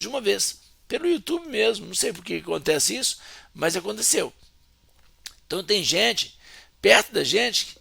de uma vez, pelo YouTube mesmo. Não sei por que acontece isso, mas aconteceu. Então tem gente perto da gente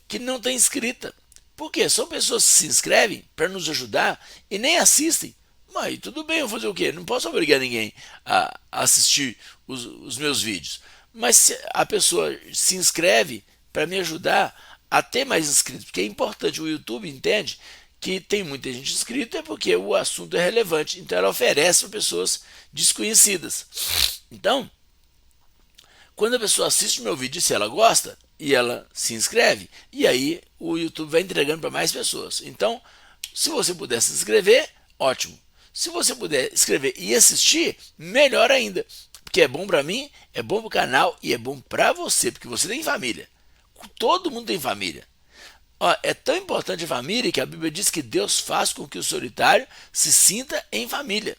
que não está inscrita. Por quê? São pessoas que se inscrevem para nos ajudar e nem assistem. Mas tudo bem, eu vou fazer o quê? Não posso obrigar ninguém a assistir os meus vídeos. Mas se a pessoa se inscreve para me ajudar a ter mais inscritos, porque é importante, o YouTube entende que tem muita gente inscrita é porque o assunto é relevante. Então ela oferece para pessoas desconhecidas. Então, quando a pessoa assiste o meu vídeo, se ela gosta, e ela se inscreve, e aí o YouTube vai entregando para mais pessoas. Então, se você puder se inscrever, ótimo. Se você puder escrever e assistir, melhor ainda. Porque é bom para mim, é bom para o canal e é bom para você, porque você tem família. Todo mundo tem família. Ó, é tão importante a família que a Bíblia diz que Deus faz com que o solitário se sinta em família.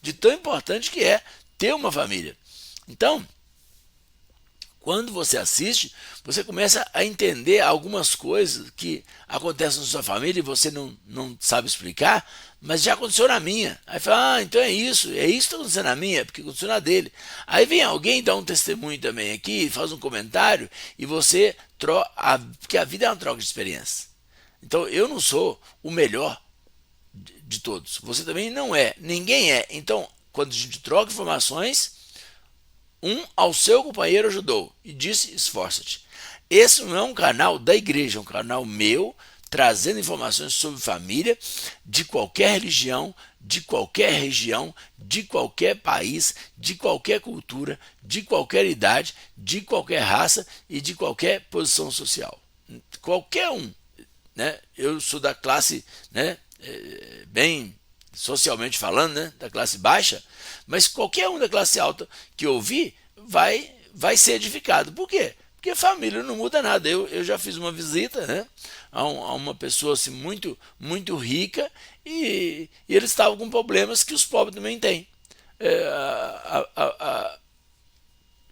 De tão importante que é ter uma família. Então, quando você assiste, você começa a entender algumas coisas que acontecem na sua família e você não sabe explicar, mas já aconteceu na minha. Aí fala, então é isso que está acontecendo na minha, porque aconteceu na dele. Aí vem alguém dar um testemunho também aqui, faz um comentário e você troca, porque a vida é uma troca de experiência. Então eu não sou o melhor de todos, você também não é, ninguém é. Então quando a gente troca informações, um ao seu companheiro ajudou e disse: esforça-te. Esse não é um canal da igreja, é um canal meu, trazendo informações sobre família de qualquer religião, de qualquer região, de qualquer país, de qualquer cultura, de qualquer idade, de qualquer raça e de qualquer posição social. Qualquer um, né? Eu sou da classe, né, bem socialmente falando, né, da classe baixa, mas qualquer um da classe alta que ouvir vai ser edificado. Por quê? Porque família não muda nada. Eu já fiz uma visita, né, a uma pessoa assim, muito rica e eles estavam com problemas que os pobres também têm. É,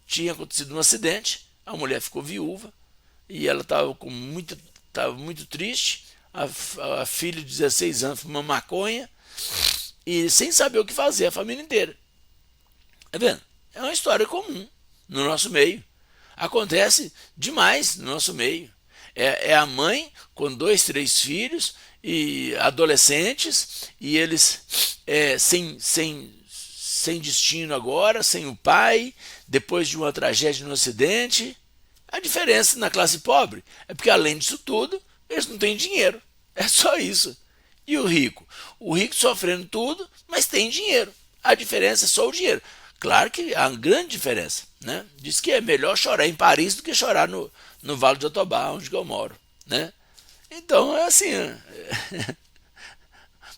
tinha acontecido um acidente, a mulher ficou viúva e ela estava muito triste. A filha de 16 anos fuma maconha e sem saber o que fazer, a família inteira. Tá vendo? É uma história comum no nosso meio. Acontece demais no nosso meio. É a mãe com dois, três filhos e adolescentes e eles sem destino agora, sem o pai, depois de uma tragédia no acidente. A diferença na classe pobre é porque, além disso tudo, eles não têm dinheiro. É só isso. E o rico? O rico sofrendo tudo, mas tem dinheiro. A diferença é só o dinheiro. Claro que há uma grande diferença. Né? Diz que é melhor chorar em Paris do que chorar no Vale do Jatobá, onde eu moro. Né? Então é assim.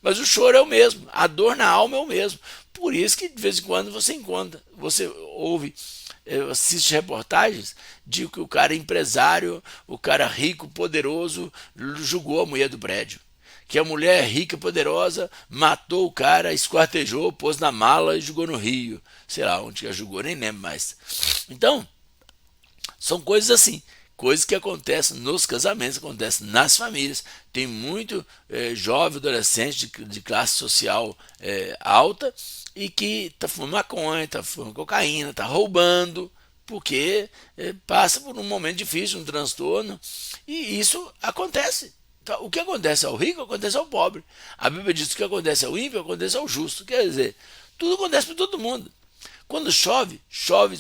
Mas o choro é o mesmo, a dor na alma é o mesmo. Por isso que de vez em quando você encontra, você ouve, assiste reportagens de que o cara é empresário, o cara rico, poderoso, julgou a mulher do prédio. Que a mulher rica, poderosa, matou o cara, esquartejou, pôs na mala e jogou no rio. Sei lá onde que jogou, nem lembro mais. Então, são coisas assim, coisas que acontecem nos casamentos, acontecem nas famílias. Tem muito jovem, adolescente de classe social alta e que está fumando maconha, está fumando cocaína, está roubando, porque passa por um momento difícil, um transtorno, e isso acontece. Então, o que acontece ao rico acontece ao pobre. A Bíblia diz que o que acontece ao ímpio acontece ao justo. Quer dizer, tudo acontece para todo mundo. Quando chove, chove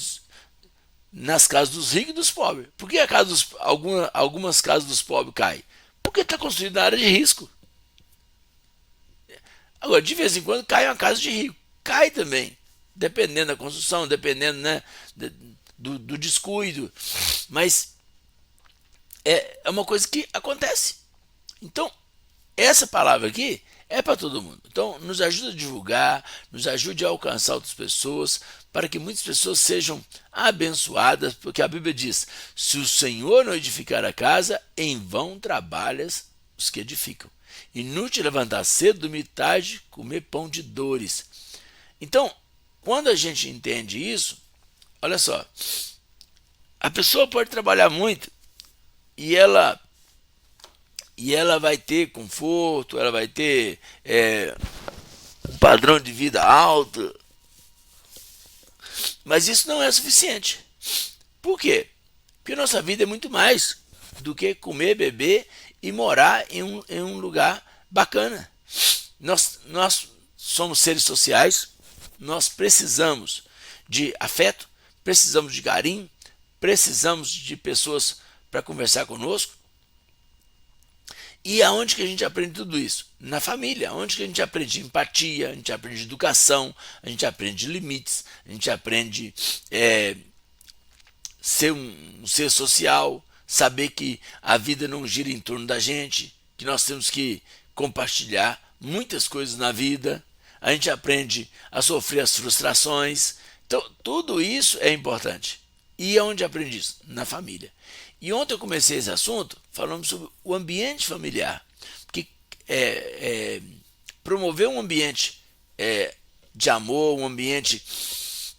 nas casas dos ricos e dos pobres. Por que algumas casas dos pobres caem? Porque está construído na área de risco. Agora, de vez em quando cai uma casa de rico. Cai também. Dependendo da construção, dependendo, né, do descuido. Mas é uma coisa que acontece. Então, essa palavra aqui é para todo mundo. Então, nos ajuda a divulgar, nos ajude a alcançar outras pessoas, para que muitas pessoas sejam abençoadas, porque a Bíblia diz: se o Senhor não edificar a casa, em vão trabalhas os que edificam. Inútil levantar cedo, dormir tarde, comer pão de dores. Então, quando a gente entende isso, olha só, a pessoa pode trabalhar muito e ela vai ter conforto, ela vai ter um padrão de vida alto, mas isso não é suficiente. Por quê? Porque nossa vida é muito mais do que comer, beber e morar em um lugar bacana. Nós somos seres sociais, nós precisamos de afeto, precisamos de carinho, precisamos de pessoas para conversar conosco. E aonde que a gente aprende tudo isso? Na família, onde que a gente aprende empatia, a gente aprende educação, a gente aprende limites, a gente aprende ser um ser social, saber que a vida não gira em torno da gente, que nós temos que compartilhar muitas coisas na vida, a gente aprende a sofrer as frustrações. Então, tudo isso é importante. E onde aprendi isso? Na família. E ontem eu comecei esse assunto falando sobre o ambiente familiar. Porque promover um ambiente de amor, um ambiente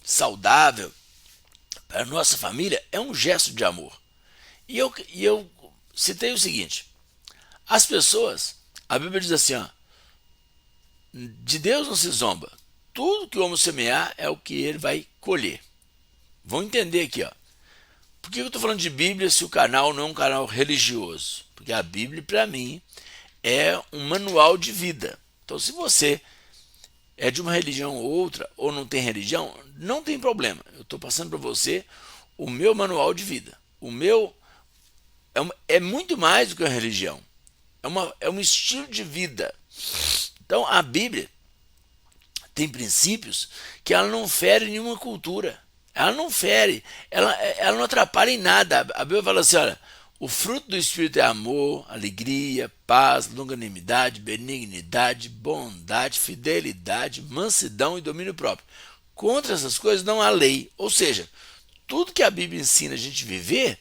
saudável para a nossa família é um gesto de amor. E eu citei o seguinte: as pessoas, a Bíblia diz assim, ó, de Deus não se zomba. Tudo que o homem semear é o que ele vai colher. Vão entender aqui, ó. Por que eu estou falando de Bíblia se o canal não é um canal religioso? Porque a Bíblia, para mim, é um manual de vida. Então, se você é de uma religião ou outra, ou não tem religião, não tem problema. Eu estou passando para você o meu manual de vida. O meu é muito mais do que uma religião. É um estilo de vida. Então, a Bíblia tem princípios que ela não fere nenhuma cultura. Ela não fere, ela não atrapalha em nada. A Bíblia fala assim, olha, o fruto do Espírito é amor, alegria, paz, longanimidade, benignidade, bondade, fidelidade, mansidão e domínio próprio. Contra essas coisas não há lei. Ou seja, tudo que a Bíblia ensina a gente viver,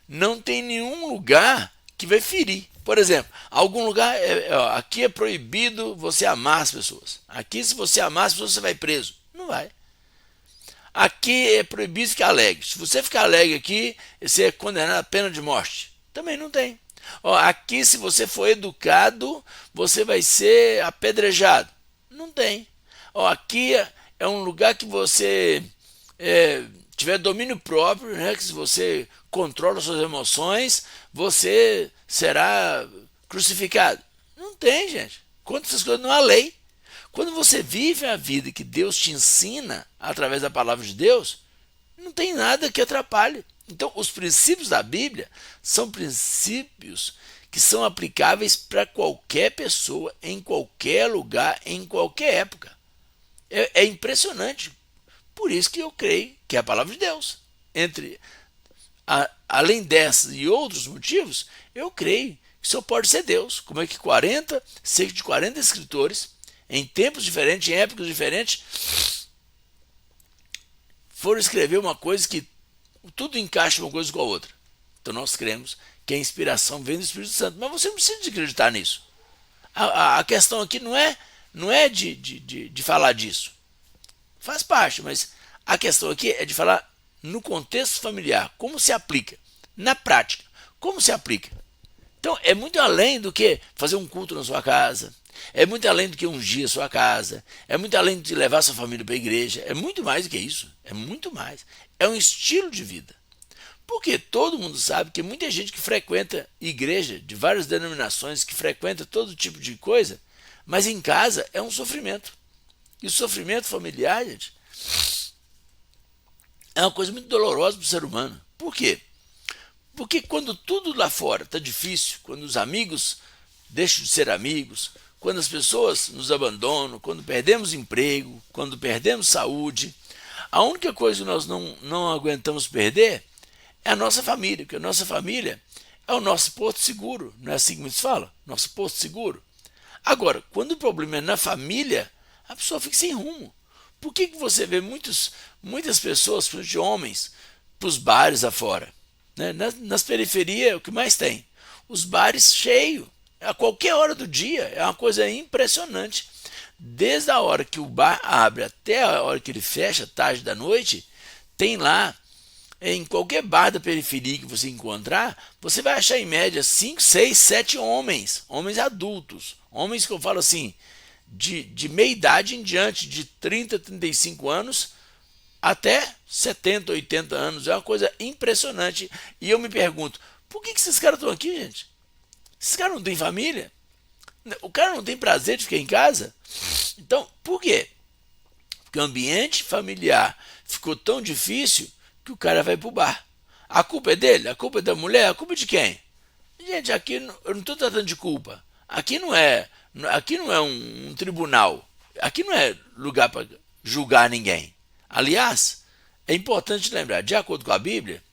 não tem nenhum lugar que vai ferir. Por exemplo, algum lugar, aqui é proibido você amar as pessoas. Aqui, se você amar as pessoas, você vai preso. Não vai. Aqui é proibido ficar alegre. Se você ficar alegre aqui, você é condenado à pena de morte. Também não tem. Aqui, se você for educado, você vai ser apedrejado. Não tem. Aqui é um lugar que você tiver domínio próprio, né? Que se você controla suas emoções, você será crucificado. Não tem, gente. Contra essas coisas não há lei. Quando você vive a vida que Deus te ensina através da palavra de Deus, não tem nada que atrapalhe. Então, os princípios da Bíblia são princípios que são aplicáveis para qualquer pessoa, em qualquer lugar, em qualquer época. É impressionante. Por isso que eu creio que é a palavra de Deus. Além dessas e outros motivos, eu creio que só pode ser Deus. Como é que cerca de 40 escritores, em tempos diferentes, em épocas diferentes, foram escrever uma coisa que tudo encaixa uma coisa com a outra. Então nós cremos que a inspiração vem do Espírito Santo. Mas você não precisa acreditar nisso. A questão aqui não é de falar disso. Faz parte, mas a questão aqui é de falar no contexto familiar, como se aplica, na prática, como se aplica. Então é muito além do que fazer um culto na sua casa, é muito além do que ungir a sua casa, é muito além de levar sua família para a igreja, é muito mais do que isso, é muito mais. É um estilo de vida. Porque todo mundo sabe que muita gente que frequenta igreja de várias denominações, que frequenta todo tipo de coisa, mas em casa é um sofrimento. E o sofrimento familiar, gente, é uma coisa muito dolorosa para o ser humano. Por quê? Porque quando tudo lá fora está difícil, quando os amigos deixam de ser amigos, quando as pessoas nos abandonam, quando perdemos emprego, quando perdemos saúde, a única coisa que nós não aguentamos perder é a nossa família, porque a nossa família é o nosso porto seguro, não é assim que se fala? Nosso porto seguro. Agora, quando o problema é na família, a pessoa fica sem rumo. Por que você vê muitas pessoas, principalmente homens, para os bares afora? Né? Nas periferias é o que mais tem. Os bares cheios, a qualquer hora do dia, é uma coisa impressionante. Desde a hora que o bar abre até a hora que ele fecha, tarde da noite, tem lá, em qualquer bar da periferia que você encontrar, você vai achar em média 5, 6, 7 homens adultos. Homens que eu falo assim, de meia idade em diante, de 30, 35 anos até 70, 80 anos. É uma coisa impressionante. E eu me pergunto, por que esses caras estão aqui, gente? Esses caras não têm família? O cara não tem prazer de ficar em casa? Então, por quê? Porque o ambiente familiar ficou tão difícil que o cara vai pro bar. A culpa é dele? A culpa é da mulher? A culpa é de quem? Gente, aqui eu não estou tratando de culpa. Aqui não é um tribunal. Aqui não é lugar para julgar ninguém. Aliás, é importante lembrar, de acordo com a Bíblia,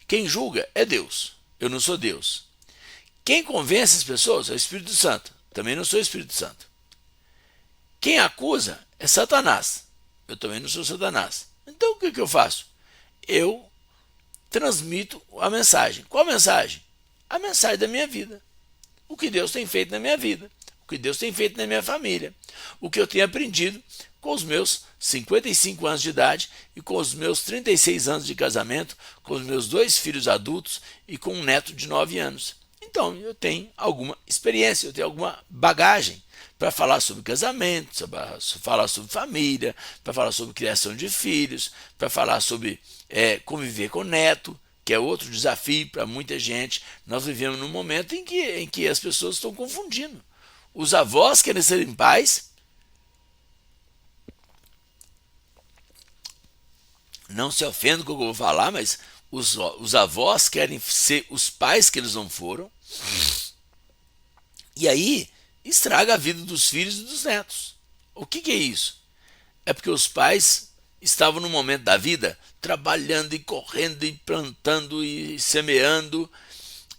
quem julga é Deus. Eu não sou Deus. Quem convence as pessoas é o Espírito Santo. Também não sou o Espírito Santo. Quem acusa é Satanás. Eu também não sou Satanás. Então o que eu faço? Eu transmito a mensagem. Qual mensagem? A mensagem da minha vida. O que Deus tem feito na minha vida. O que Deus tem feito na minha família. O que eu tenho aprendido com os meus 55 anos de idade e com os meus 36 anos de casamento, com os meus 2 filhos adultos e com um neto de 9 anos. Então, eu tenho alguma experiência, eu tenho alguma bagagem para falar sobre casamento, para falar sobre família, para falar sobre criação de filhos, para falar sobre conviver com neto, que é outro desafio para muita gente. Nós vivemos num momento em que as pessoas estão confundindo. Os avós querem serem pais. Não se ofenda com o que eu vou falar, mas os avós querem ser os pais que eles não foram. E aí estraga a vida dos filhos e dos netos. O que é isso? É porque os pais estavam no momento da vida trabalhando e correndo e plantando e semeando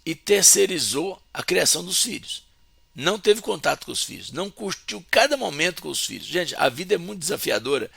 e terceirizou a criação dos filhos. Não teve contato com os filhos, não curtiu cada momento com os filhos. Gente, a vida é muito desafiadora